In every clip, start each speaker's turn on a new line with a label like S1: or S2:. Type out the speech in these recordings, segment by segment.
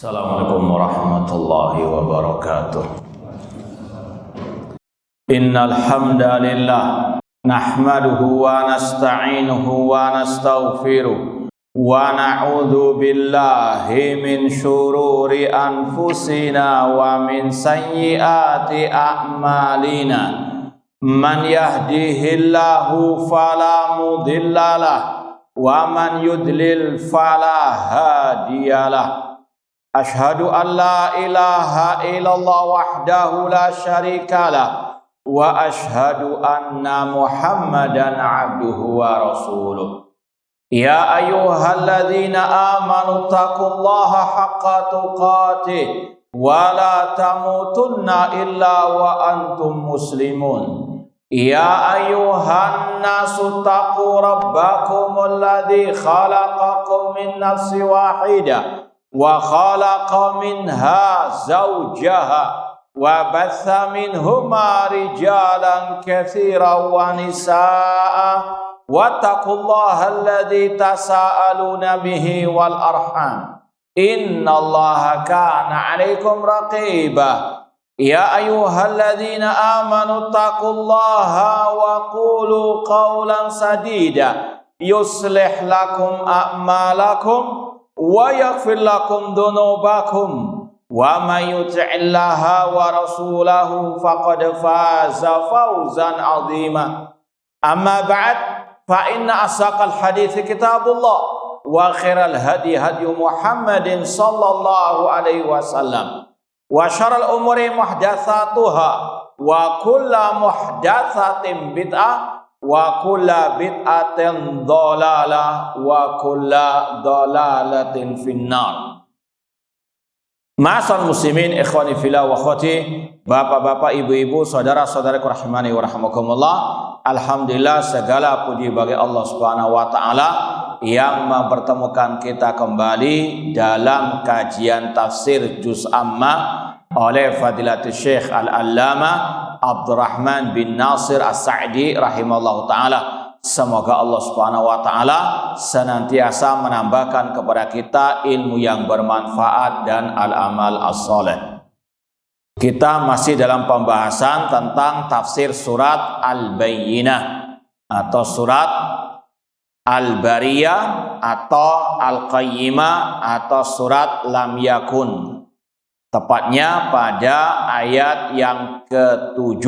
S1: Assalamualaikum warahmatullahi wabarakatuh. Innal hamdalillah nahmaduhu wa nasta'inuhu wa nastaghfiruh wa na'udzu billahi min syururi anfusina wa min sayyiati a'malina. Man yahdihillahu fala mudhillalah wa man yudlil fala hadiyalah. Ashhadu an la ilaha illallah wahdahu la syarikalah wa ashhadu anna Muhammadan abduhu wa rasuluh. Ya ayyuhalladzina amanu taqullaha haqqa tuqatih wa la tamutunna illa wa antum muslimun. Ya ayyuhan nasu taqu rabbakumul ladzi khalaqakum min nafsin wahidah wa khalaqa minha zawjaha wa batha minhuma rijalan katsiran wa nisaa wattaqullaha alladzi tasaaluna bihi wal arham innallaha kana 'alaikum raqiba. Ya ayyuhalladzina amanu taqullaha wa qulu qawlan sadida yuslih lakum a'malakum wa yaghfir lakum dhunubakum wa may yuti'illaha wa rasulahu faqad faza fawzan 'azima. Amma ba'd, fa inna asaqal hadithi kitabullah wa khairal hadi hadi Muhammadin sallallahu alaihi wasallam wa syarrul umuri muhdatsatuha wa kullu muhdatsatin bid'ah wa kulla bid'atin dhalalah wa kulla dhalalatin finnar. Ma'asal muslimin ikhwani fillah wa akhwati, bapak-bapak, ibu-ibu, saudara-saudaraku rahimani wa rahimakumullah. Alhamdulillah, segala puji bagi Allah Subhanahu wa taala yang mempertemukan kita kembali dalam kajian tafsir juz amma oleh Fadilatul Syekh Al-Allamah Abdurrahman bin Nasir As-Sa'di rahimallahu ta'ala. Semoga Allah Subhanahu wa ta'ala senantiasa menambahkan kepada kita ilmu yang bermanfaat dan al-amal as-saleh. Kita masih dalam pembahasan tentang tafsir surat Al-Bayyinah atau surat Al-Bariyah atau Al-Qayyimah atau surat Lam Yakun. Tepatnya pada ayat yang ke-7.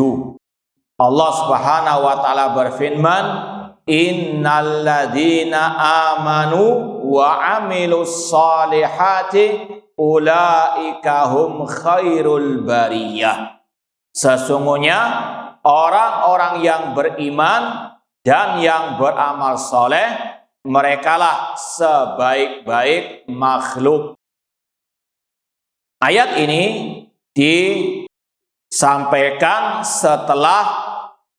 S1: Allah Subhanahu wa taala berfirman, "Innal ladzina amanu wa 'amilus shalihati ulaika hum khairul bariyah." Sesungguhnya orang-orang yang beriman dan yang beramal soleh, merekalah sebaik-baik makhluk. Ayat ini disampaikan setelah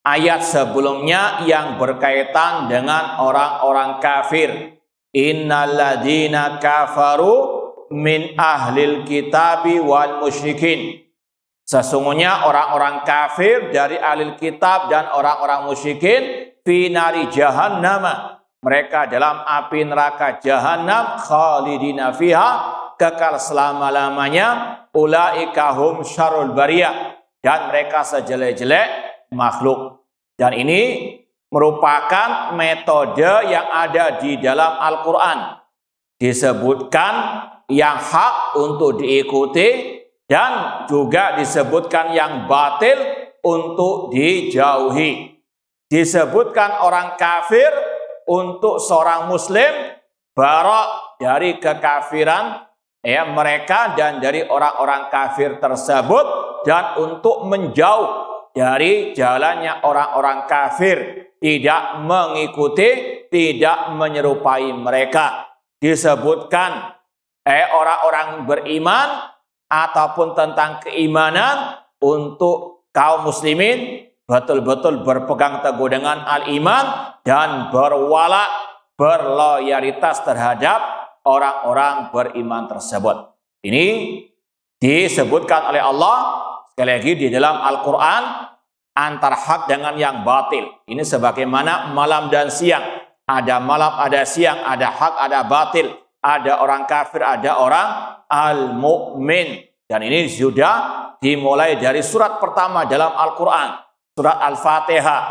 S1: ayat sebelumnya yang berkaitan dengan orang-orang kafir. Innal ladzina kafaru min ahlil kitabi wal musyrikin. Sesungguhnya orang-orang kafir dari ahlil kitab dan orang-orang musyrikin fi nari jahannam. Mereka dalam api neraka jahannam khalidina fiha, kekal selama-lamanya. Ulaika hum syarrul bariyah, dan mereka sejelek-jelek makhluk. Dan ini merupakan metode yang ada di dalam Al-Quran. Disebutkan yang hak untuk diikuti dan juga disebutkan yang batil untuk dijauhi. Disebutkan orang kafir untuk seorang muslim barak dari kekafiran mereka dan dari orang-orang kafir tersebut, dan untuk menjauh dari jalannya orang-orang kafir, tidak mengikuti, tidak menyerupai mereka. Disebutkan orang-orang beriman ataupun tentang keimanan untuk kaum muslimin betul-betul berpegang teguh dengan al-iman dan berloyalitas terhadap orang-orang beriman tersebut. Ini disebutkan oleh Allah sekali lagi di dalam Al-Quran, antara hak dengan yang batil. Ini sebagaimana malam dan siang. Ada malam, ada siang, ada hak, ada batil. ada orang kafir, ada orang al-mu'min. Dan ini sudah dimulai dari surat pertama dalam Al-Quran, surat Al-Fatihah.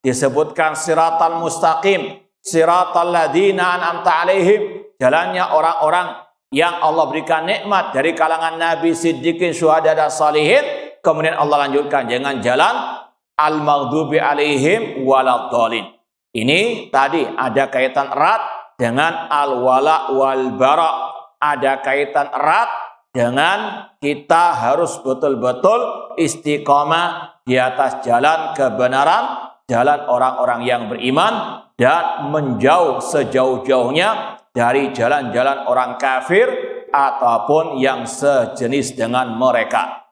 S1: Disebutkan siratal mustaqim, siratal ladzina an'amta alaihim, jalannya orang-orang yang Allah berikan nikmat dari kalangan nabi, siddiqin, syuhada dan salihin. Kemudian Allah lanjutkan dengan jalan al-maghdubi alaihim waladdallin. Ini tadi ada kaitan erat dengan al-wala wal bara. Ada kaitan erat dengan kita harus betul-betul istiqomah di atas jalan kebenaran, jalan orang-orang yang beriman, dan menjauh sejauh-jauhnya dari jalan-jalan orang kafir ataupun yang sejenis dengan mereka.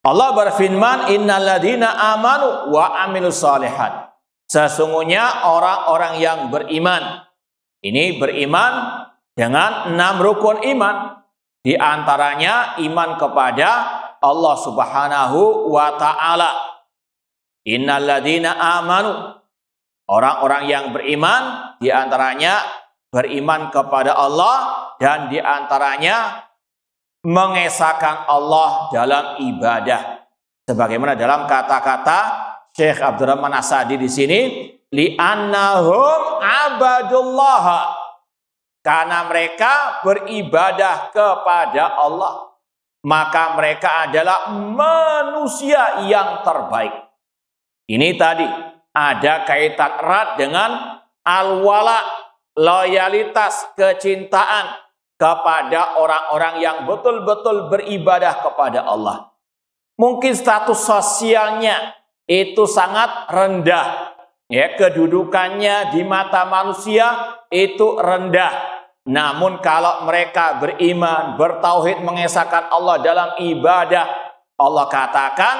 S1: Allah berfirman, innal ladzina amanu wa amilus shalihat. Sesungguhnya orang-orang yang beriman, ini beriman dengan 6 rukun iman. Di antaranya iman kepada Allah Subhanahu wa ta'ala. Innal ladzina amanu, orang-orang yang beriman, di antaranya beriman kepada Allah, dan di antaranya mengesahkan Allah dalam ibadah. Sebagaimana dalam kata-kata Syekh Abdurrahman As-Sa'di di sini, li'annahum abadullah, karena mereka beribadah kepada Allah, maka mereka adalah manusia yang terbaik. Ini tadi ada kaitan erat dengan al-wala, loyalitas, kecintaan kepada orang-orang yang betul-betul beribadah kepada Allah. Mungkin status sosialnya itu sangat rendah, ya, kedudukannya di mata manusia itu rendah. Namun kalau mereka beriman, bertauhid, mengesahkan Allah dalam ibadah, Allah katakan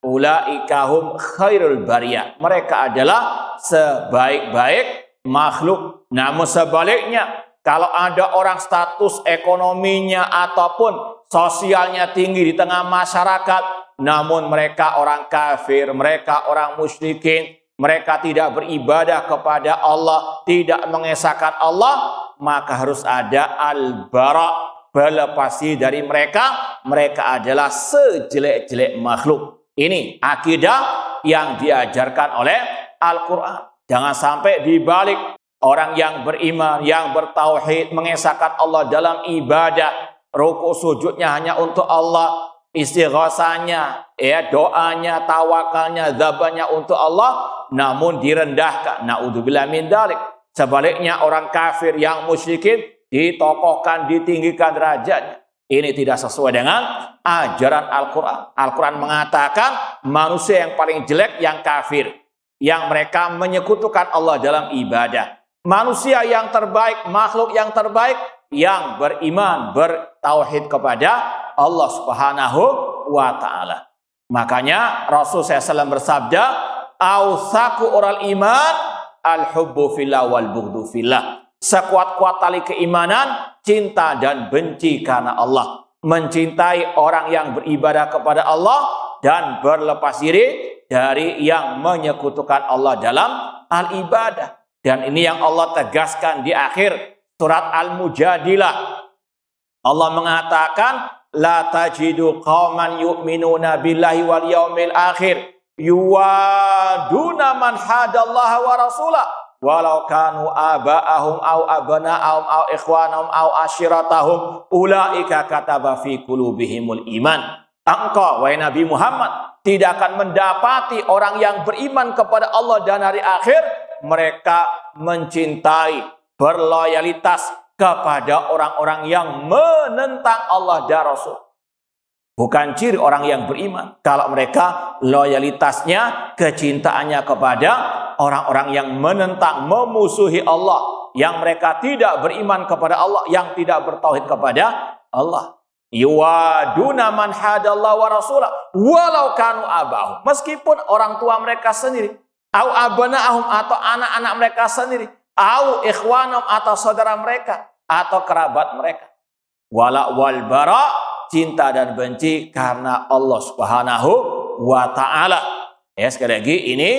S1: ulaika hum khairul bariyah, mereka adalah sebaik-baik makhluk. Namun sebaliknya, kalau ada orang status ekonominya ataupun sosialnya tinggi di tengah masyarakat, namun mereka orang kafir, mereka orang musyrikin, mereka tidak beribadah kepada Allah, tidak mengesahkan Allah, maka harus ada al-bara, berlepas diri dari mereka. Mereka adalah sejelek-jelek makhluk. Ini akidah yang diajarkan oleh Al-Quran. Jangan sampai dibalik, orang yang beriman, yang bertauhid, mengesahkan Allah dalam ibadah, rukuk sujudnya hanya untuk Allah, istighosanya, ya, doanya, tawakalnya, zabannya untuk Allah, namun direndahkan. Naudzubillah min dzalik. Sebaliknya orang kafir yang musyrikin ditokohkan, ditinggikan derajatnya. Ini tidak sesuai dengan ajaran Al-Quran. Al-Quran mengatakan manusia yang paling jelek yang kafir, yang mereka menyekutukan Allah dalam ibadah. Manusia yang terbaik, makhluk yang terbaik, yang beriman, bertauhid kepada Allah Subhanahu wa ta'ala. Makanya Rasul SAW bersabda, awsaku oral iman al-hubbu fillah wal bughdu fillah. Sekuat-kuat tali keimanan, cinta dan benci karena Allah. Mencintai orang yang beribadah kepada Allah dan berlepas diri dari yang menyekutukan Allah dalam al-ibadah. Dan ini yang Allah tegaskan di akhir surat Al-Mujadilah. Allah mengatakan, la tajidu qauman yu'minuna billahi wal yaumil akhir yuwaduna man hadallaha wa rasulah walau kanu aba'ahum au abna'ahum au ikhwanahum au ashiratahum ulaika kataba fi qulubihimul iman. Engkau, wahai Nabi Muhammad, tidak akan mendapati orang yang beriman kepada Allah dan hari akhir, mereka mencintai, berloyalitas kepada orang-orang yang menentang Allah dan Rasul. Bukan ciri orang yang beriman kalau mereka loyalitasnya, kecintaannya kepada orang-orang yang menentang, memusuhi Allah, yang mereka tidak beriman kepada Allah, yang tidak bertauhid kepada Allah. Yuwaduna man hadallahu wa rasulah walau kanu abahum, meskipun orang tua mereka sendiri, au abna'ahum atau anak-anak mereka sendiri, au ikhwanahum atau saudara mereka atau kerabat mereka. Wala wal bara, cinta dan benci karena Allah Subhanahu wa ta'ala. Ya, sekali lagi, ini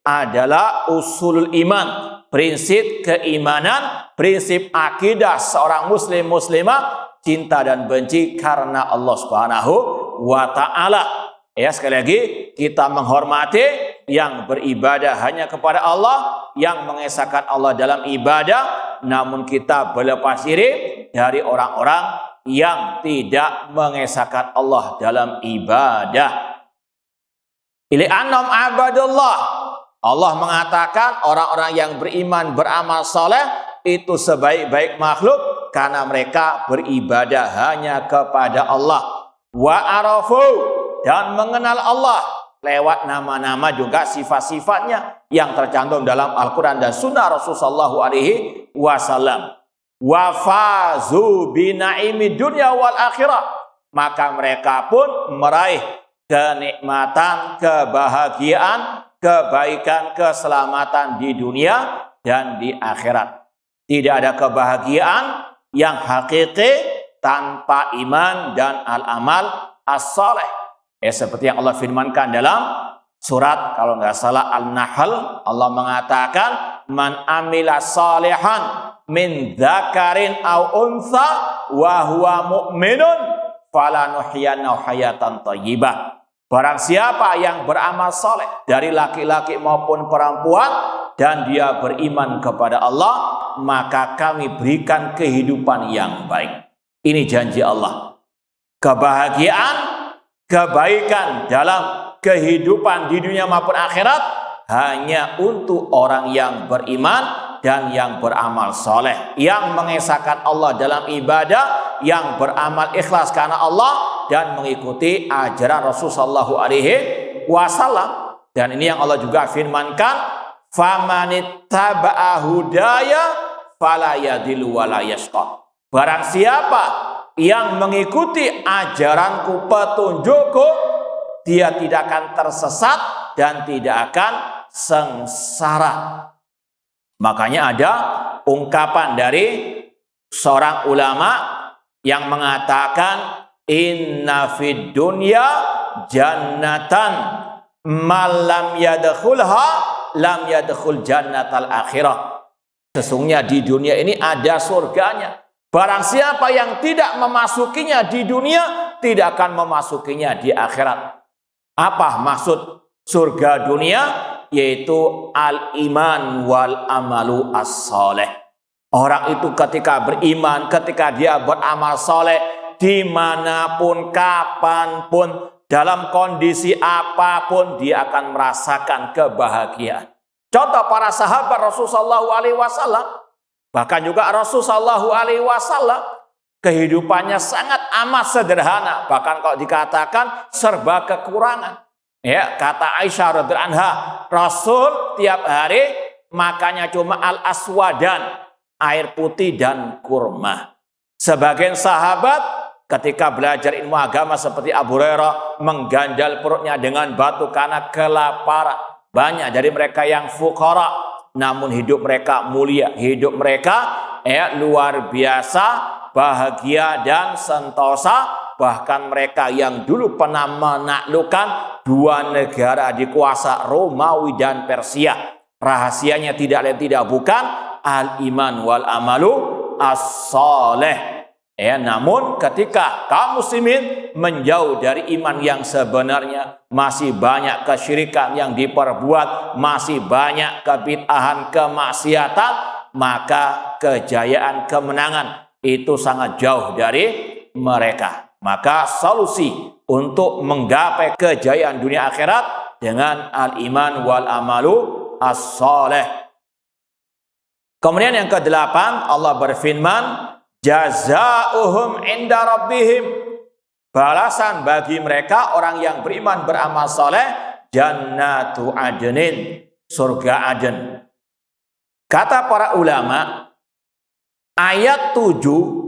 S1: adalah usulul iman, prinsip keimanan, prinsip akidah seorang muslim muslimah, cinta dan benci karena Allah Subhanahu wa taala. Ya, sekali lagi kita menghormati yang beribadah hanya kepada Allah, yang mengesahkan Allah dalam ibadah, namun kita berlepas diri dari orang-orang yang tidak mengesahkan Allah dalam ibadah. Li'annahum abadullah. Allah mengatakan orang-orang yang beriman beramal soleh itu sebaik-baik makhluk karena mereka beribadah hanya kepada Allah. Wa arafu, dan mengenal Allah lewat nama-nama juga sifat-sifatnya yang tercantum dalam Al-Quran dan Sunnah Rasulullah SAW. Wa fazu binaimi dunya wal akhirah, maka mereka pun meraih kenikmatan, kebahagiaan, kebaikan, keselamatan di dunia dan di akhirat. Tidak ada kebahagiaan yang hakiki tanpa iman dan al-amal as-saleh. Seperti yang Allah firmankan dalam surat, kalau nggak salah, An-Nahl, Allah mengatakan, man amila salihan min dzakarin aw untha wa huwa mu'minun falanuhyiyannahu hayatan thayyibah. Barang siapa yang beramal soleh dari laki-laki maupun perempuan dan dia beriman kepada Allah, maka kami berikan kehidupan yang baik. Ini janji Allah. Kebahagiaan, kebaikan dalam kehidupan di dunia maupun akhirat hanya untuk orang yang beriman dan yang beramal soleh, yang mengesahkan Allah dalam ibadah, yang beramal ikhlas karena Allah dan mengikuti ajaran Rasulullah SAW. Dan ini yang Allah juga firmankan, famanittaba'a hudaya fala yadillu wa la yashqa. Barang siapa yang mengikuti ajaranku, petunjukku, dia tidak akan tersesat dan tidak akan sengsara. Makanya ada ungkapan dari seorang ulama yang mengatakan, inna fid dunya jannatan malam yadkhulha lam yadkhul jannatal akhirah. Sesungguhnya di dunia ini ada surganya. Barang siapa yang tidak memasukinya di dunia, tidak akan memasukinya di akhirat. Apa maksud surga dunia? Yaitu al-iman wal amalu as-soleh. Orang itu ketika beriman, ketika dia beramal soleh, dimanapun, kapanpun, dalam kondisi apapun, dia akan merasakan kebahagiaan. Contoh para sahabat Rasulullah SAW, bahkan juga Rasulullah SAW, kehidupannya sangat amat sederhana, bahkan kalau dikatakan serba kekurangan. Ya, kata Aisyah radhiyallahu anha, Rasul tiap hari makannya cuma al-aswadan, air putih dan kurma. Sebagian sahabat ketika belajar ilmu agama seperti Abu Hurairah mengganjal perutnya dengan batu karena kelaparan. Banyak dari mereka yang fuqara, namun hidup mereka mulia, hidup mereka luar biasa, bahagia dan sentosa. Bahkan mereka yang dulu pernah menaklukkan dua negara di kuasa Romawi dan Persia. Rahasianya tidak lain tidak bukan al-iman wal amalu as-soleh. Namun ketika kaum muslimin menjauh dari iman yang sebenarnya, masih banyak kesyirikan yang diperbuat, masih banyak kebid'ahan, kemaksiatan, maka kejayaan, kemenangan itu sangat jauh dari mereka. Maka solusi untuk menggapai kejayaan dunia akhirat dengan al-iman wal amalu as-soleh. Kemudian yang ke-8, Allah berfirman, jazaohum inda rabbihim, balasan bagi mereka orang yang beriman beramal soleh, jannatu adnin, surga Aden. Kata para ulama, ayat 7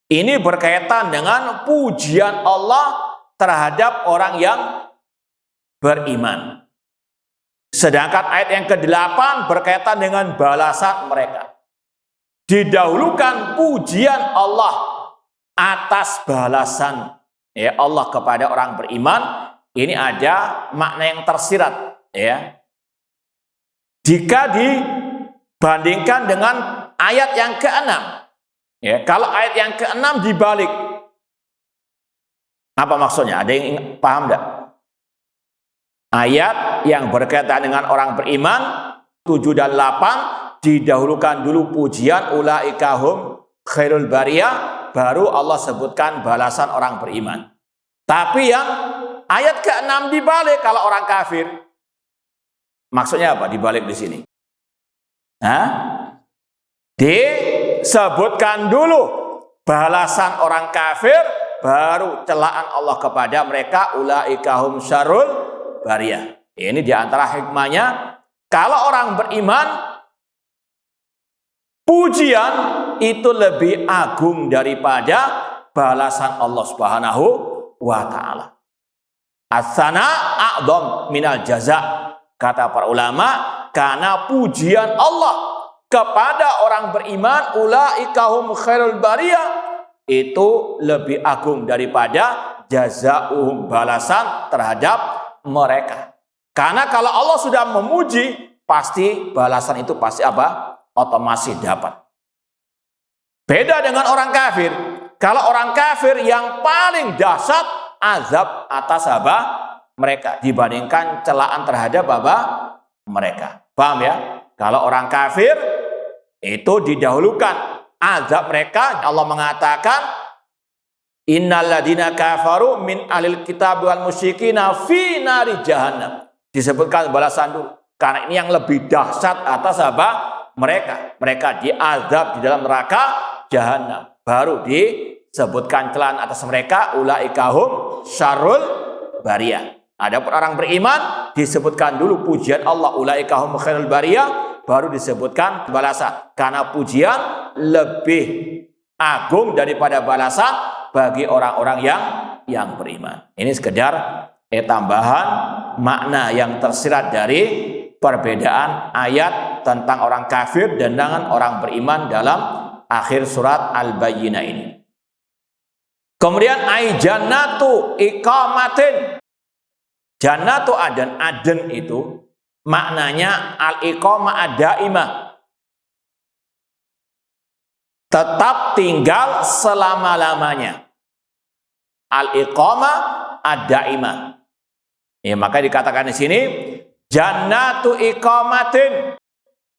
S1: ini berkaitan dengan pujian Allah terhadap orang yang beriman. Sedangkan ayat yang ke-8 berkaitan dengan balasan mereka. Didahulukan pujian Allah atas balasan Allah kepada orang beriman. Ini ada makna yang tersirat. Jika Bandingkan dengan ayat yang ke-6. Ya, kalau ayat yang ke-6 dibalik. Apa maksudnya? Ada yang paham enggak? Ayat yang berkaitan dengan orang beriman 7 dan 8 didahulukan dulu pujian ulaika hum khairul bariyah, baru Allah sebutkan balasan orang beriman. Tapi yang ayat ke-6 dibalik kalau orang kafir. Maksudnya apa dibalik di sini? Disebutkan dulu balasan orang kafir, baru celaan Allah kepada mereka ulaika hum syarrul bariyah. Ini diantara hikmahnya, kalau orang beriman pujian itu lebih agung daripada balasan Allah Subhanahu wa ta'ala. As-sana a'dham minal jaza. Kata para ulama, karena pujian Allah kepada orang beriman ulaika hum khairul bariyah itu lebih agung daripada jazaa'uhum, balasan terhadap mereka. Karena kalau Allah sudah memuji, pasti balasan itu pasti apa? Otomatis dapat. Beda dengan orang kafir. Kalau orang kafir yang paling dahsyat azab atas apa? Mereka dibandingkan celaan terhadap apa? Mereka. Paham ya? Kalau orang kafir itu didahulukan azab mereka. Allah mengatakan innal ladina kafaru min ahlil kitab wal musyrikina fi nari jahannam. Disebutkan balasan dulu. Karena ini yang lebih dahsyat atas apa? Mereka. Mereka diazab di dalam neraka jahannam. Baru disebutkan celaan atas mereka ulaika hum syarrul bariyah. Adapun orang beriman disebutkan dulu pujian Allah ulaika hum khairul bariyah, baru disebutkan balasan. Karena pujian lebih agung daripada balasan bagi orang-orang yang beriman. Ini sekedar tambahan makna yang tersirat dari perbedaan ayat tentang orang kafir dan dengan orang beriman dalam akhir surat Al-Bayyinah ini. Kemudian ai jannatu iqamatin. Jannatu adan, aden itu maknanya al-iqamah ad-daimah. Tetap tinggal selama-lamanya. Al-iqamah ad-daimah. Ya, maka dikatakan di sini jannatu iqamatin.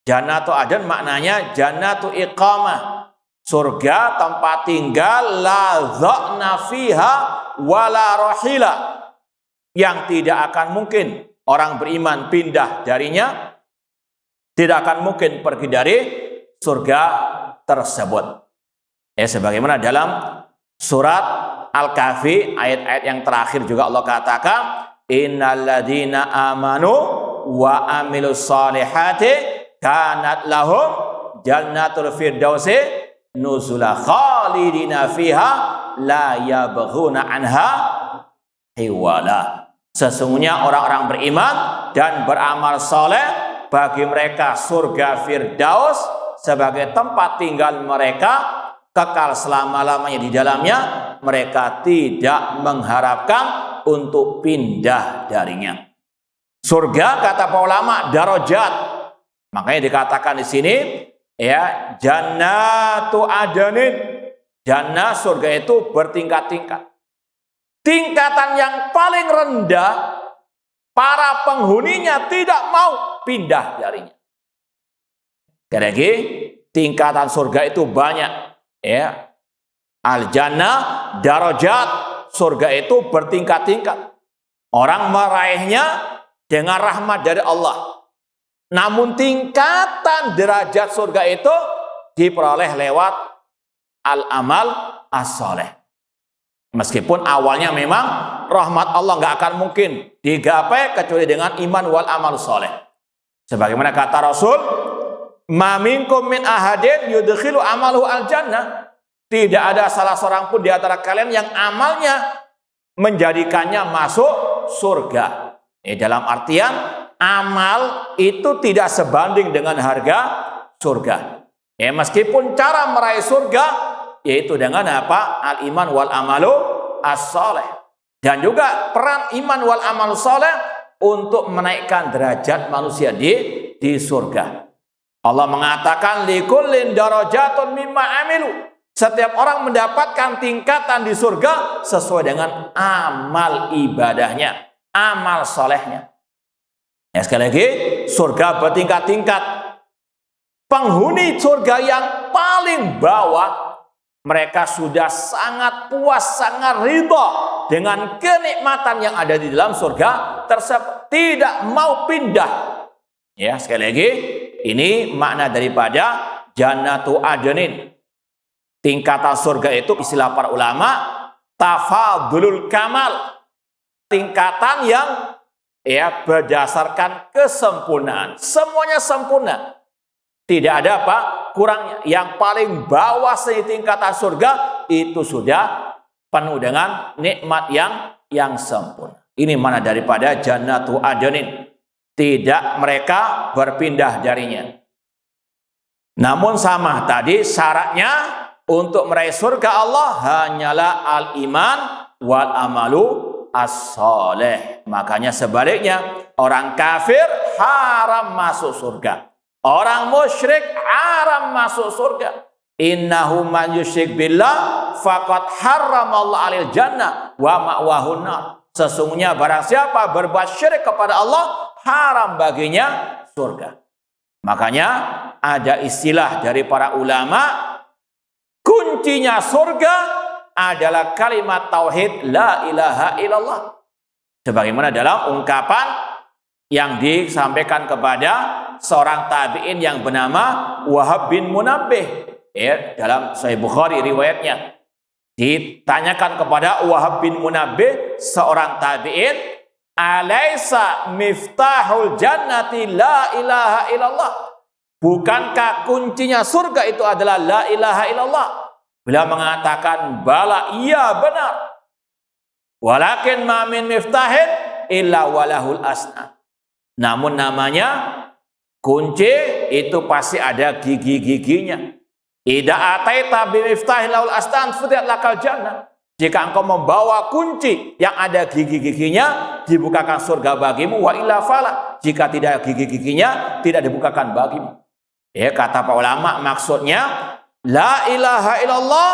S1: Jannatu adan maknanya jannatu iqamah. Surga tempat tinggal la dha'na fiha wala rahila, yang tidak akan mungkin orang beriman pindah darinya, tidak akan mungkin pergi dari surga tersebut. Ya, sebagaimana dalam surat Al-Kahfi ayat-ayat yang terakhir juga Allah katakan innalladzina amanu wa amilus solihati kanat lahum jannatul firdausi nuzula khalidina fiha la yabghuna anha hiwala. Sesungguhnya orang-orang beriman dan beramal soleh, bagi mereka surga Firdaus sebagai tempat tinggal mereka, kekal selama-lamanya di dalamnya. Mereka tidak mengharapkan untuk pindah darinya. Surga kata para ulama darajat. Makanya dikatakan di sini ya jannatu adanin. Jannah surga itu bertingkat-tingkat. Tingkatan yang paling rendah, para penghuninya tidak mau pindah darinya. Karena tingkatan surga itu banyak. Ya, al-jannah darajat, surga itu bertingkat-tingkat. Orang meraihnya dengan rahmat dari Allah. Namun tingkatan derajat surga itu diperoleh lewat al-amal as-soleh. Meskipun awalnya memang rahmat Allah nggak akan mungkin digapai kecuali dengan iman wal amal soleh. Sebagaimana kata Rasul, ma minkum min ahadin yudkhilu amaluhu al-jannah. Tidak ada salah seorang pun di antara kalian yang amalnya menjadikannya masuk surga. Dalam artian amal itu tidak sebanding dengan harga surga. Meskipun cara meraih surga yaitu dengan apa? Al-iman wal amalu as-soleh. Dan juga peran iman wal amal soleh untuk menaikkan derajat manusia di surga. Allah mengatakan likullin darajatun mimma amilu. Setiap orang mendapatkan tingkatan di surga sesuai dengan amal ibadahnya, amal solehnya. Ya, sekali lagi, surga bertingkat-tingkat. Penghuni surga yang paling bawah, mereka sudah sangat puas, sangat ridha dengan kenikmatan yang ada di dalam surga tersebut, tidak mau pindah. Ya, sekali lagi, ini makna daripada Jannatu Adnin. Tingkatan surga itu istilah para ulama tafadulul kamal, tingkatan yang berdasarkan kesempurnaan, semuanya sempurna, tidak ada apa kurangnya. Yang paling bawah tingkatan surga itu sudah penuh dengan nikmat yang sempurna. Ini mana daripada Jannatu Adnin, tidak mereka berpindah darinya. Namun sama tadi syaratnya untuk meraih surga Allah hanyalah al-iman wal amalu as-soleh. Makanya sebaliknya, orang kafir haram masuk surga, orang musyrik haram masuk surga. Innahu man yusyrik billah faqad harramallahu alil jannah wa ma'wahun nar. Sesungguhnya barang siapa berbuat syirik kepada Allah, haram baginya surga. Makanya ada istilah dari para ulama, kuncinya surga adalah kalimat tauhid la ilaha illallah. Sebagaimana dalam ungkapan yang disampaikan kepada seorang tabi'in yang bernama Wahab bin Munabbih, dalam Sahih Bukhari riwayatnya. Ditanyakan kepada Wahab bin Munabbih, seorang tabi'in, alaisa miftahul jannati la ilaha illallah. Bukankah kuncinya surga itu adalah la ilaha illallah? Beliau mengatakan, bala, iya benar. Walakin ma min miftahin illa walahul asna. Namun namanya kunci itu pasti ada gigi-giginya. Idza ataita bi miftahin lahul asnan futihat lakal jannah. Jika engkau membawa kunci yang ada gigi-giginya, dibukakan surga bagimu, wa illa fala. Jika tidak gigi-giginya, tidak dibukakan bagimu. Kata para ulama, maksudnya la ilaha illallah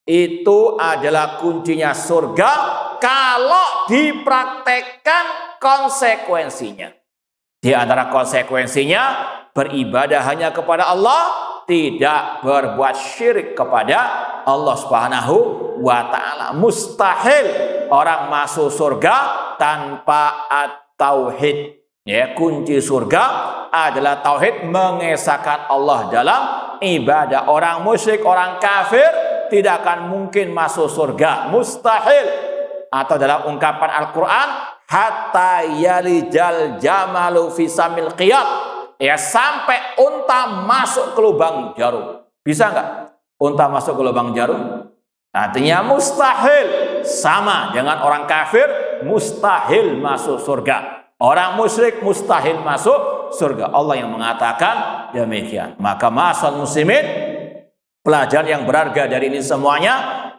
S1: itu adalah kuncinya surga kalau dipraktekkan konsekuensinya. Di antara konsekuensinya, beribadah hanya kepada Allah, tidak berbuat syirik kepada Allah Subhanahu wa ta'ala. Mustahil orang masuk surga tanpa at-tauhid. Kunci surga adalah tauhid, mengesahkan Allah dalam ibadah. Orang musyrik, orang kafir tidak akan mungkin masuk surga, mustahil. Atau dalam ungkapan Al-Quran, hatta yalijal jamalu fi samil qiyad, sampai unta masuk ke lubang jarum. Bisa nggak unta masuk ke lubang jarum? Artinya mustahil. Sama dengan orang kafir, mustahil masuk surga. Orang musyrik mustahil masuk surga. Allah yang mengatakan demikian. Maka ma'asal muslimin, pelajaran yang berharga dari ini semuanya,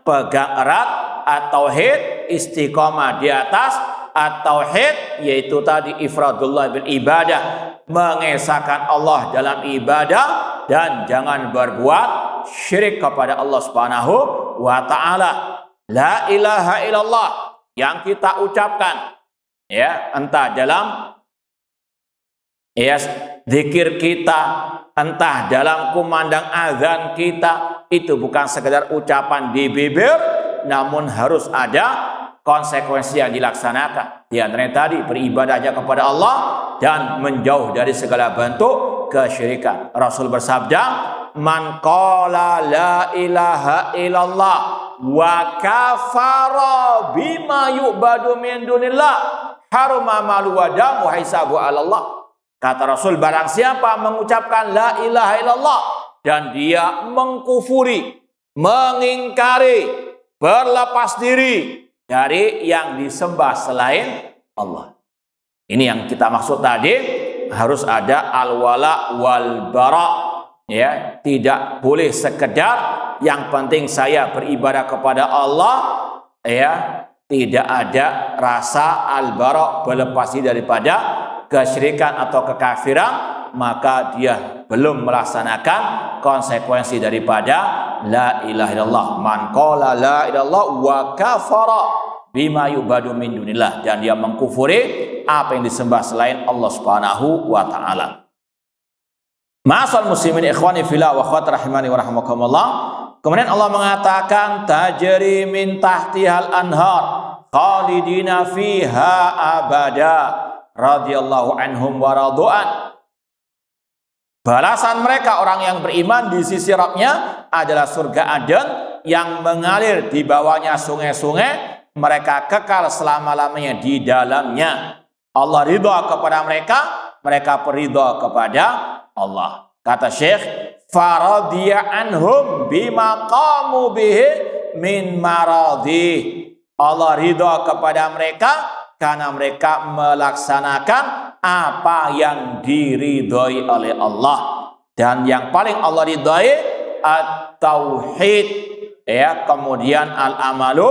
S1: pegang erat at-tauhid, istiqomah di atas at-tauhid, yaitu tadi ifradullah bil ibadah, mengesahkan Allah dalam ibadah, dan jangan berbuat syirik kepada Allah Subhanahu wa ta'ala. La ilaha illallah yang kita ucapkan, entah dalam zikir kita, entah dalam kumandang azan kita, itu bukan sekedar ucapan di bibir, namun harus ada konsekuensi yang dilaksanakan. Di antaranya tadi beribadahnya kepada Allah dan menjauh dari segala bentuk kesyirikan. Rasul bersabda, man qala la ilaha illallah wa kafara bima yu'badu min dunillah haruma malu wa damu hisabu Allah. Kata Rasul, barang siapa mengucapkan la ilaha illallah dan dia mengkufuri, mengingkari, berlepas diri dari yang disembah selain Allah. Ini yang kita maksud tadi, harus ada al-wala wal bara. Tidak boleh sekedar yang penting saya beribadah kepada Allah, tidak ada rasa al-bara, berlepas diri daripada kesyirikan atau kekafiran, maka dia belum melaksanakan konsekuensi daripada la ilaha illallah. Man qala la ilaha illallah wa kafara bima yubadu min dunillah, dan dia mengkufuri apa yang disembah selain Allah Subhanahu wa taala. Ma'asal muslimin ikhwani fillah wa akhwat rahimani wa rahmakumullah. Kemudian Allah mengatakan tajri min tahtihal anhar khalidina fiha abada radhiyallahu anhum wa radu'an. Balasan mereka orang yang beriman di sisi Rabbnya adalah surga Aden yang mengalir di bawahnya sungai-sungai, mereka kekal selama-lamanya di dalamnya. Allah ridha kepada mereka, mereka peridha kepada Allah. Kata Syekh, faradiya anhum bima qamu bihi min maradi. Allah ridha kepada mereka karena mereka melaksanakan apa yang diridhoi oleh Allah. Dan yang paling Allah ridhoi at-tauhid, ya, kemudian al-amalu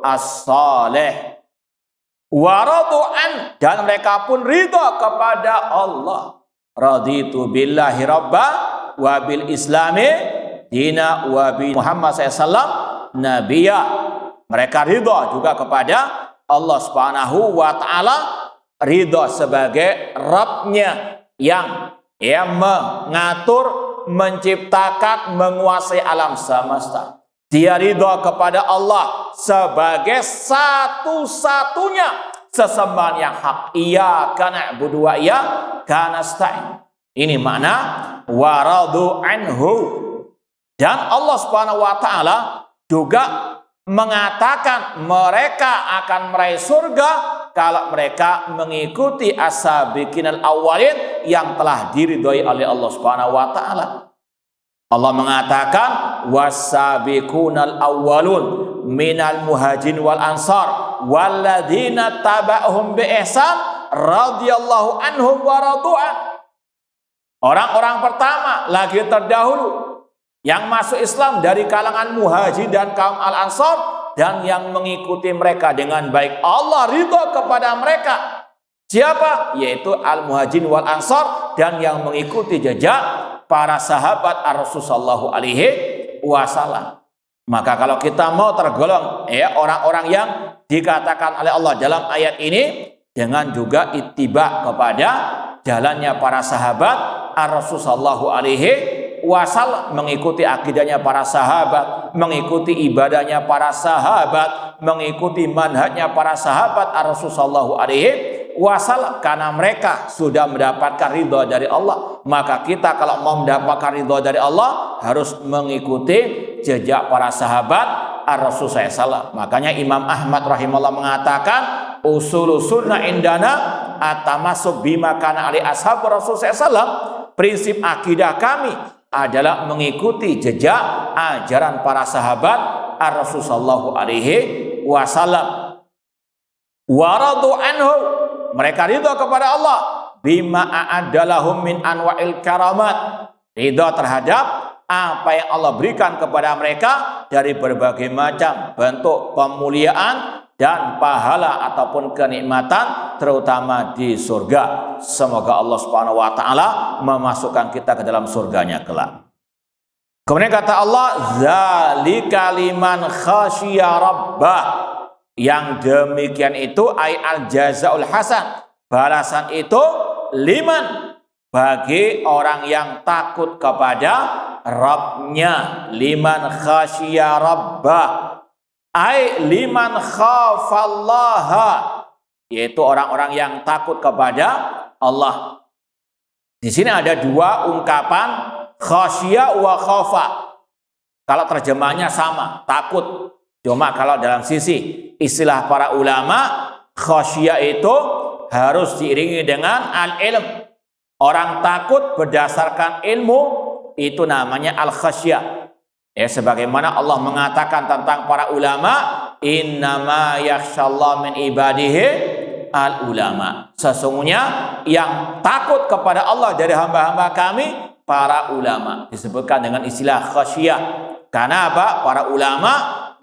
S1: as-salih. Waradu'an, dan mereka pun ridha kepada Allah. Raditu billahi rabba wa bil islami dina wa bi Muhammad SAW nabiyya. Mereka ridha juga kepada Allah Subhanahu wa taala, ridha sebagai Rabbnya yang mengatur, menciptakan, menguasai alam semesta. Dia ridha kepada Allah sebagai satu-satunya sesembahan yang hak. Iyyaka na'budu wa iyyaka nasta'in. Ini makna waradu anhu. Dan Allah Subhanahu wa taala juga mengatakan mereka akan meraih surga kalau mereka mengikuti as-sabiqinal awwalin yang telah diridhoi oleh Allah Subhanahu wa taala. Allah mengatakan was-sabiqunal awwalun minal muhajirin wal ansar walladzina taba'hum bi ihsan radhiyallahu anhum wa radu'an. Orang-orang pertama lagi terdahulu yang masuk Islam dari kalangan muhajir dan kaum al-ansar, dan yang mengikuti mereka dengan baik, Allah ridha kepada mereka. Siapa? Yaitu al-muhajirin wal ansar, dan yang mengikuti jejak para sahabat Rasulullah sallallahu alaihi wasallam. Maka kalau kita mau tergolong orang-orang yang dikatakan oleh Allah dalam ayat ini, dengan juga ittiba kepada jalannya para sahabat Rasulullah sallallahu alaihi wasallam, mengikuti akidahnya para sahabat, mengikuti ibadahnya para sahabat, mengikuti manhajnya para sahabat Rasulullah sallallahu alaihi wasallam, karena mereka sudah mendapatkan ridha dari Allah. Maka kita kalau mau mendapatkan ridha dari Allah harus mengikuti jejak para sahabat Rasulullah SAW. Makanya Imam Ahmad rahimahullah mengatakan usul sunnah indana atamasuk bima kana ali ashab Rasulullah SAW. Prinsip akidah kami adalah mengikuti jejak ajaran para sahabat Rasulullah SAW. Waradu anhu, mereka ridha kepada Allah bima a'adalahum min anwa'il karamat, ridha terhadap apa yang Allah berikan kepada mereka dari berbagai macam bentuk pemuliaan dan pahala ataupun kenikmatan, terutama di surga. Semoga Allah Subhanahu wa taala memasukkan kita ke dalam surganya kelak. Kemudian kata Allah, zalika liman khasyiya rabbah. Yang demikian itu ay al jazaul hasan, balasan itu liman, bagi orang yang takut kepada Rabbnya. Liman khasyiya rabbah ay liman khafallaha, yaitu orang-orang yang takut kepada Allah. Di sini ada dua ungkapan, khasyiya wa khafa. Kalau terjemahnya sama, takut. Cuma kalau dalam sisi istilah para ulama, khasyiyah itu harus diiringi dengan al-ilm. Orang takut berdasarkan ilmu, itu namanya al-khasyiyah. Sebagaimana Allah mengatakan tentang para ulama, innama yakhshallahu min ibadihi al-ulama. Sesungguhnya yang takut kepada Allah dari hamba-hamba kami, para ulama. Disebutkan dengan istilah khasyiyah. Karena apa? Para ulama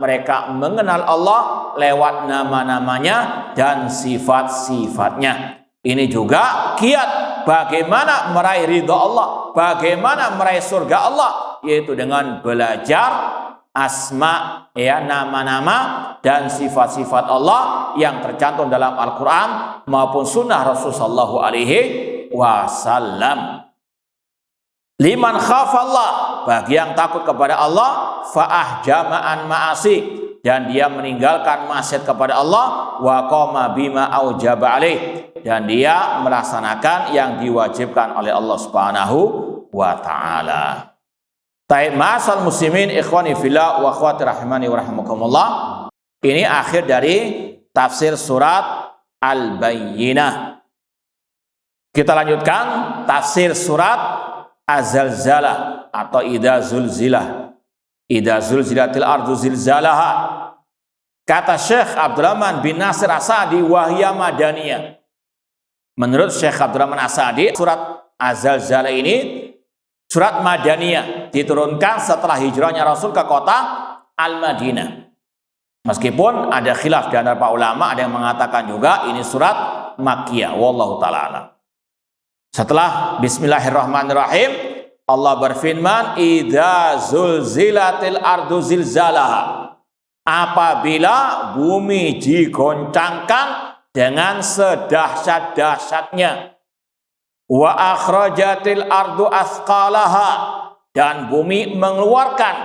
S1: mereka mengenal Allah lewat nama-namanya dan sifat-sifatnya. Ini juga kiat bagaimana meraih ridha Allah, bagaimana meraih surga Allah, yaitu dengan belajar asma, ya, nama-nama dan sifat-sifat Allah yang tercantum dalam Al-Quran maupun sunnah Rasulullah Shallallahu Alaihi Wasallam. Liman khafallah, bagi yang takut kepada Allah, fa'ahjama'an ma'asi, dan dia meninggalkan maksiat kepada Allah, wa qama bima aujaba alaih, dan dia melaksanakan yang diwajibkan oleh Allah Subhanahu wa taala. Taib ma'asal muslimin ikhwani fillah wa akhwati rahimani wa rahimakumullah. Ini akhir dari tafsir surat Al-Bayyinah. Kita lanjutkan tafsir surat Az-Zalzalah atau Idza Zulzilah. Idza zulzilatil ardu zilzalaha. Kata Syekh Abdurrahman bin Nasir As-Sa'di, wahya madaniyah. Menurut Syekh Abdurrahman As-Sa'di, surat Az-Zalzalah ini surat madaniyah, diturunkan setelah hijrahnya Rasul ke kota Al-Madinah. Meskipun ada khilaf di antara para ulama, ada yang mengatakan juga ini surat Makkiyah, wallahu ta'ala alam. Setelah Bismillahirrahmanirrahim, Allah berfirman, Idza zulzilatil ardu zilzalaha. Apabila bumi digoncangkan dengan sedahsyat-dahsyatnya. Wa akhrajatil ardu athqalaha, dan bumi mengeluarkan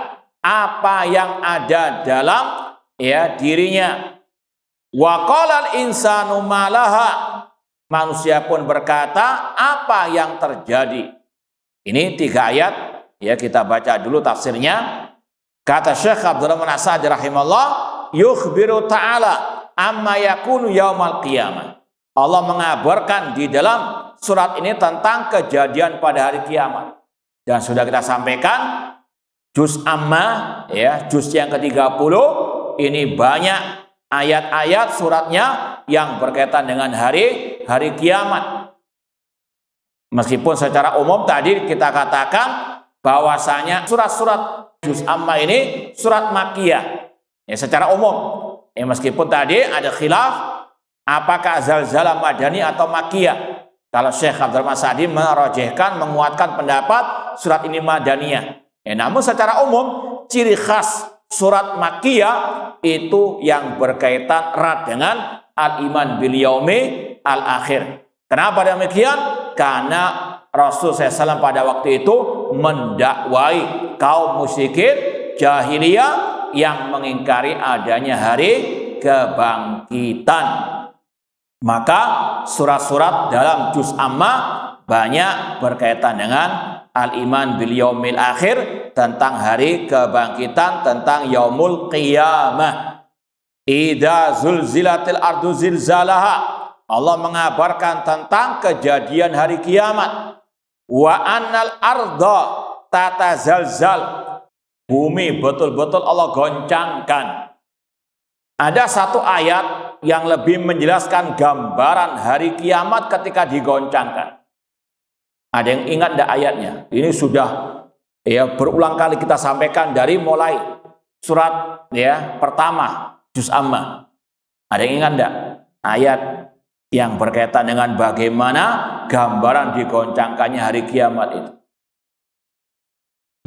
S1: apa yang ada dalam, ya, dirinya. Wa qalal insanu malaha, manusia pun berkata, apa yang terjadi? Ini 3 ayat, ya, kita baca dulu tafsirnya. Kata Syekh Abdurrahman As-Sa'di rahimahullah, yukhbiru ta'ala amma yakunu yaumal qiyamah. Allah mengabarkan di dalam surat ini tentang kejadian pada hari kiamat. Dan sudah kita sampaikan juz amma, ya, juz yang ke-30, ini banyak ayat-ayat suratnya yang berkaitan dengan hari kiamat. Meskipun secara umum tadi kita katakan bahwasanya surat-surat juz amma ini surat Makkiyah, ya, secara umum. Ya, meskipun tadi ada khilaf apakah Zalzalah Madani atau Makkiyah. Kalau Syekh Abdurrahman As-Sa'di merajihkan, menguatkan pendapat surat ini Madaniyah. Ya, namun secara umum ciri khas surat Makkiyah itu yang berkaitan erat dengan al-iman bil yaumi al-akhir. Kenapa demikian? Karena Rasul SAW pada waktu itu mendakwai kaum musyrikin jahiliyah yang mengingkari adanya hari kebangkitan. Maka surat-surat dalam juz amma banyak berkaitan dengan al-iman bil yaumil akhir, tentang hari kebangkitan, tentang yaumul qiyamah. Idza zulzilatil ardu zilzalaha, Allah mengabarkan tentang kejadian hari kiamat. Wa annal arda tatazalzal, bumi betul-betul Allah goncangkan. Ada satu ayat yang lebih menjelaskan gambaran hari kiamat ketika digoncangkan. Ada yang ingat enggak ayatnya? Ini sudah, ya, berulang kali kita sampaikan dari mulai surat, ya, pertama juz amma. Ada yang ingat enggak ayat yang berkaitan dengan bagaimana gambaran digoncangkannya hari kiamat itu?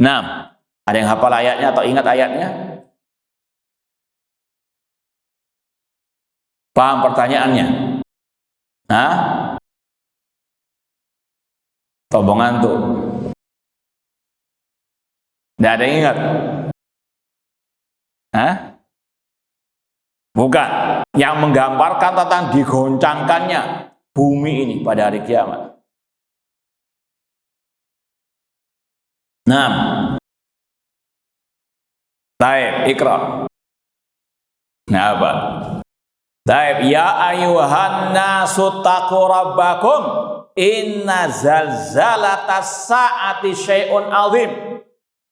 S1: Nah, ada yang hafal ayatnya atau ingat ayatnya? Paham pertanyaannya? Hah? Tobongan tuh. Tidak ada yang ingat? Hah? Bukan. Yang menggambarkan tentang digoncangkannya bumi ini pada hari kiamat. Nah, baik, ikra. Nah, apa? Baik, ya ayyuhan nasu taqu rabbakum inna zalzalatas sa'ati syai'un 'azim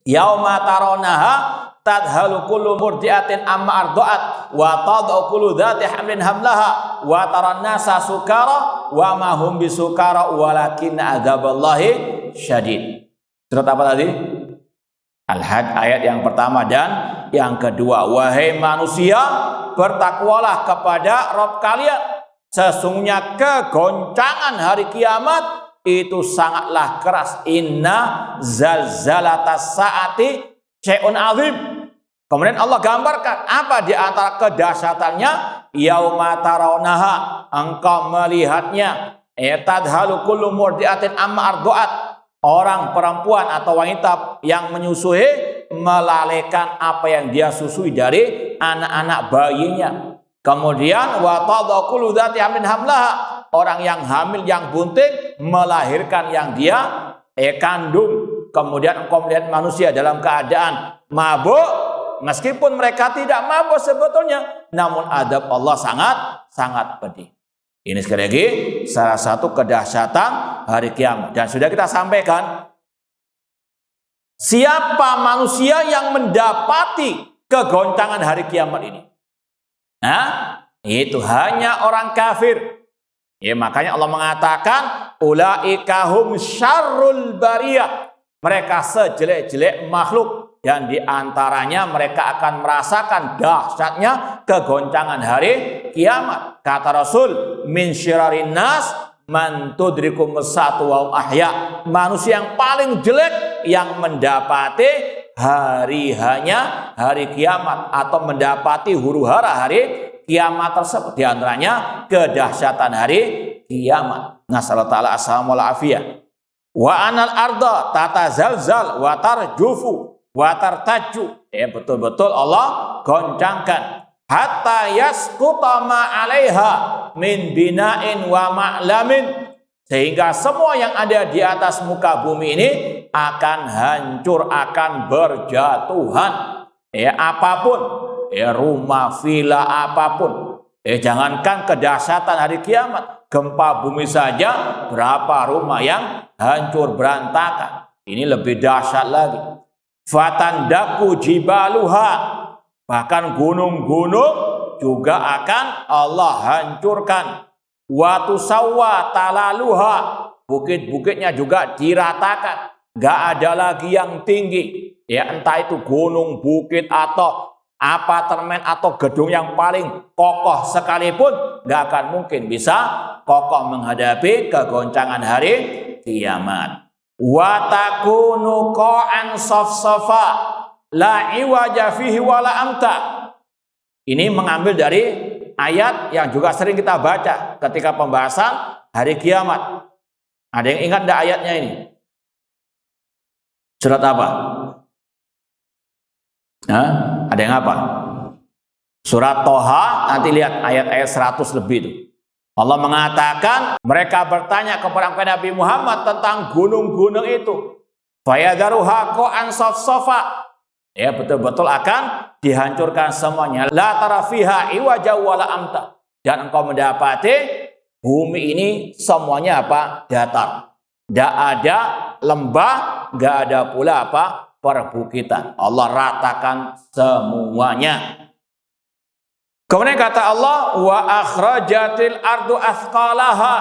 S1: yauma tarawnaha tadhalu kullu murdi'atin amma arda'at wa tad'u kullu dhati hamlin hamlaha wa taran nasa sukara wa ma hum bisukara walakinna adzaballahi syadid. Surat apa tadi? Al-Had ayat yang pertama dan yang kedua. Wahai manusia, bertakwalah kepada Rabb kalian. Sesungguhnya kegoncangan hari kiamat itu sangatlah keras. Inna zalzalatas saati syai'un azim. Kemudian Allah gambarkan apa di antara kedahsyatannya? Yauma tarawnaha, engkau melihatnya, tadhalu kullu murdiatin amma arduat. Orang perempuan atau wanita yang menyusui melalaikan apa yang dia susui dari anak-anak bayinya. Kemudian wa tadha kullu dzati hamlin hamlaha, orang yang hamil yang bunting melahirkan yang dia kandung. Kemudian engkau melihat manusia dalam keadaan mabuk, meskipun mereka tidak mabuk sebetulnya, namun adab Allah sangat pedih. Ini sekali lagi salah satu kedahsyatan hari kiamat. Dan sudah kita sampaikan, siapa manusia yang mendapati kegoncangan hari kiamat ini? Nah, itu hanya orang kafir. Ya, makanya Allah mengatakan ulaika hum syarrul bariyah. Mereka sejelek-jelek makhluk, dan di antaranya mereka akan merasakan dahsyatnya kegoncangan hari kiamat. Kata Rasul, min syirarin nas man tudrikum satu wa ahya. Manusia yang paling jelek yang mendapati hari kiamat atau mendapati huru-hara hari kiamat tersebut. Di antaranya kedahsyatan hari kiamat. Nasallahu ta'ala as-salam wal afiyah. Wa anal arda tatazalzal wa tarjufu wa tartaju. Betul-betul Allah goncangkan. Hatta yasquta ma 'alaiha min bina'in wa ma'lamin, sehingga semua yang ada di atas muka bumi ini akan hancur, akan berjatuhan. Apapun, rumah, villa, apapun. Jangankan kedahsyatan hari kiamat, gempa bumi saja berapa rumah yang hancur berantakan. Ini lebih dahsyat lagi. Fatandaku jibaluha, bahkan gunung-gunung juga akan Allah hancurkan. Wa tusawwa talaluha, bukit-bukitnya juga diratakan. Gak ada lagi yang tinggi. Entah itu gunung, bukit, atau apartemen atau gedung yang paling kokoh sekalipun gak akan mungkin bisa kokoh menghadapi kegoncangan hari kiamat. Wa takunu qa'an safsafa la iwaja fihi wala amta. Ini mengambil dari ayat yang juga sering kita baca ketika pembahasan hari kiamat. Ada yang ingat enggak ayatnya ini? Surat apa? Ada yang apa? Surat Toha, nanti lihat ayat-ayat 100 lebih itu. Allah mengatakan, mereka bertanya kepada Nabi Muhammad tentang gunung-gunung itu. Fayadharuha qa'an safsafa. Betul-betul akan dihancurkan semuanya. La tara fiha iwaja wala amta. Dan engkau mendapati bumi ini semuanya apa? Datar. Tidak ada lembah, tidak ada pula apa? Perbukitan. Allah ratakan semuanya. Kemudian kata Allah, wa akhrajatil ardu athqalaha.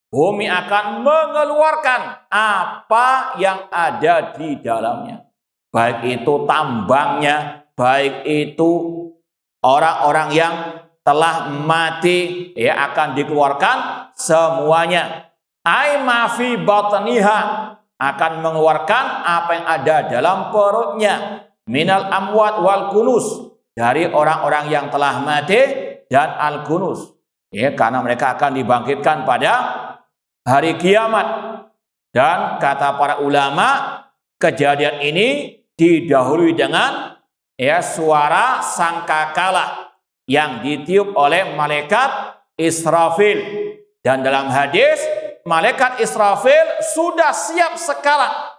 S1: Bumi akan mengeluarkan apa yang ada di dalamnya. Baik itu tambangnya, baik itu orang-orang yang telah mati, akan dikeluarkan semuanya. Ai ma fi batniha, akan mengeluarkan apa yang ada dalam perutnya. Minal amwat wal kunus, dari orang-orang yang telah mati dan al-kunus. Karena mereka akan dibangkitkan pada hari kiamat. Dan kata para ulama, kejadian ini didahului dengan suara sangkakala yang ditiup oleh malaikat Israfil. Dan dalam hadis, malaikat Israfil sudah siap sekarang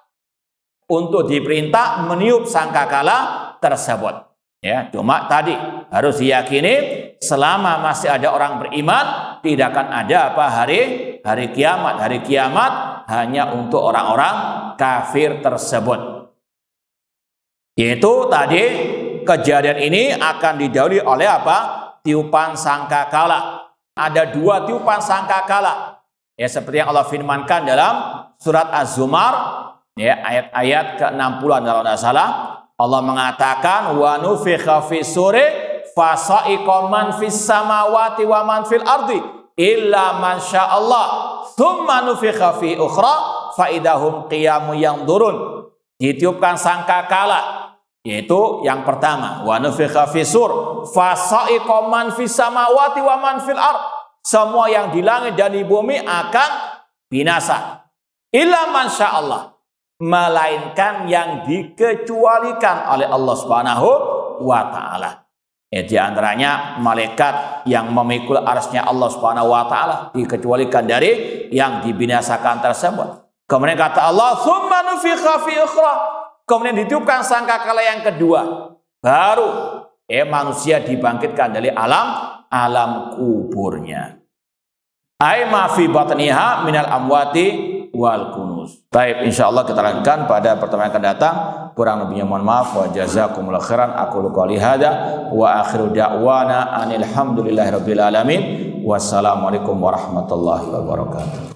S1: untuk diperintah meniup sangkakala tersebut. Cuma tadi harus diyakini selama masih ada orang beriman, tidak akan ada apa hari kiamat. Hari kiamat hanya untuk orang-orang kafir tersebut. Yaitu tadi kejadian ini akan didahului oleh apa? Tiupan sangkakala. Ada 2 tiupan sangkakala. Seperti yang Allah firmankan dalam surat Az-Zumar, ayat-ayat ke-60 kalau tidak salah. Allah mengatakan wa nufikha fis suri fasa'iqa man fis samawati wa man fil ardi illa man sya'allah tsumma nufikha fi ukhra fa idahum qiyamun yanzurun. Ditiupkan sangkakala, yaitu yang pertama, wa nufikha fi sur fa sa'iqa man fis samawati wa man fil ard. Semua yang di langit dan di bumi akan binasa. Illa man sya'allah, melainkan yang dikecualikan oleh Allah Subhanahu wa taala. Di antaranya malaikat yang memikul arsy-Nya Allah Subhanahu wa taala dikecualikan dari yang dibinasakan tersebut. Kemudian kata Allah, "Tsumma nufikha fi ukhra." Kemudian ditiupkan sangkakala yang kedua. Baru manusia dibangkitkan dari alam kuburnya. Ai ma fi batniha minal amwati wal kunuz. Baik, insyaallah kita lanjutkan pada pertemuan yang akan datang. Kurang lebihnya mohon maaf, wa jazakumullahu khairan. Aku qouli hada wa akhiru da'wana anil hamdulillahirabbil alamin. Wassalamualaikum warahmatullahi wabarakatuh.